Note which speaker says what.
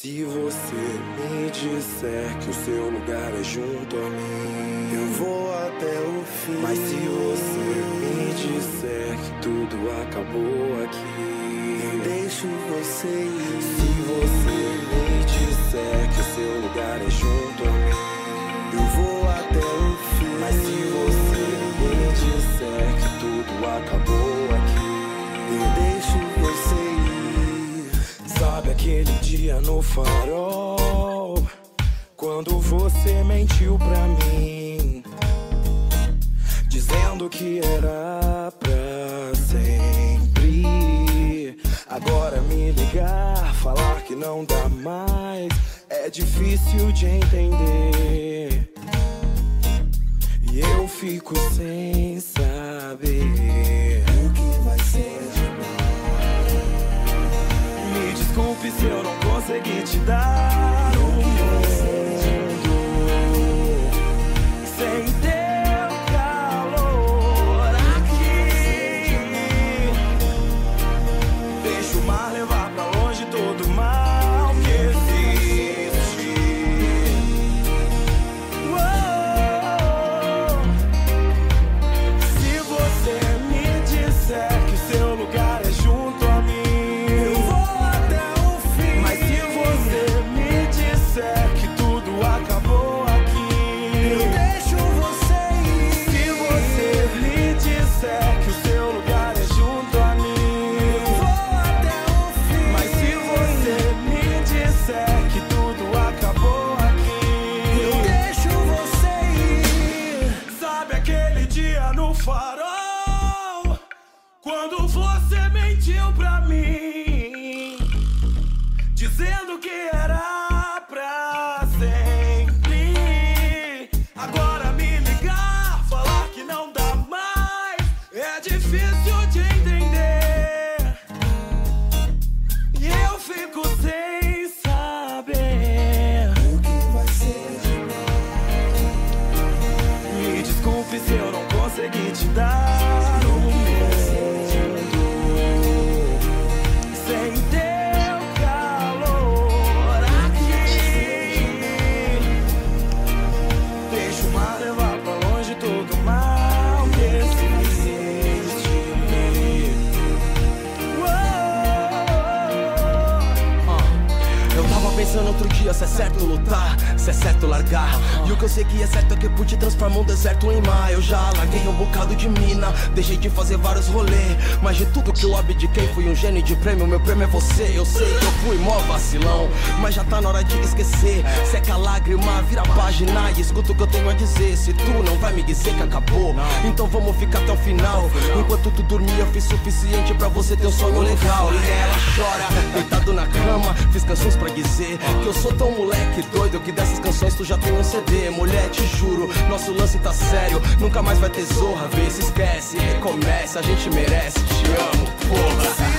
Speaker 1: Se você me disser que o seu lugar é junto a mim, eu vou até o fim. Mas se você me disser que tudo acabou aqui, eu deixo você ir. Se você me disser que o seu lugar é junto a mim, eu vou até o fim. Mas se você me disser que tudo acabou aqui, eu deixo você ir. Sabe aquele dia no farol, quando você mentiu pra mim, dizendo que era pra sempre. Agora me ligar, falar que não dá mais, é difícil de entender. E eu fico sem saber o que vai ser de nós. Me desculpe se eu não consegui te dar o mundo sem teu calor aqui. Deixa o mar levar pra longe todo o mal que existe. Se você me disser que o seu lugar é junto a mim, eu vou até o fim. Mas se você me disser que tudo acabou aqui, eu deixo você ir. Se você me disser que o seu lugar é junto a mim, eu vou até o fim. Mas se você me disser que tudo acabou aqui, eu deixo você ir. Sabe aquele dia no farol, quando você mentiu pra mim, dizendo que era pra sempre. Agora me ligar, falar que não dá mais, é difícil de entender. E eu fico sem saber o que vai ser de nós. Me desculpe se eu não consegui te dar o mundo sem teu calor aqui. Deixa o mar levar pra longe todo o mal que existe.
Speaker 2: Eu tava pensando outro dia se é certo lutar, se é certo largar. E o que eu sei que é certo é que pude transformar um deserto em mar. Eu já larguei um bocado de mina, deixei de fazer vários rolês, mas de tudo que eu abdiquei fui um gênio de prêmio. Meu prêmio é você. Eu sei que eu fui mó vacilão, mas já tá na hora de esquecer. Seca a lágrima, vira a página e escuta o que eu tenho a dizer. Se tu não vai me dizer que acabou, então vamos ficar até o final. Enquanto tu dormia eu fiz suficiente pra você ter um sonho legal. E ela chora, deitado na cama, fiz canções pra dizer que eu sou tão moleque doido que dessas canções tu já tem um CD. Mulher, te juro, nosso lance tá sério, nunca mais vai ter zorra. Vê se esquece, recomeça, a gente merece. Te amo, porra.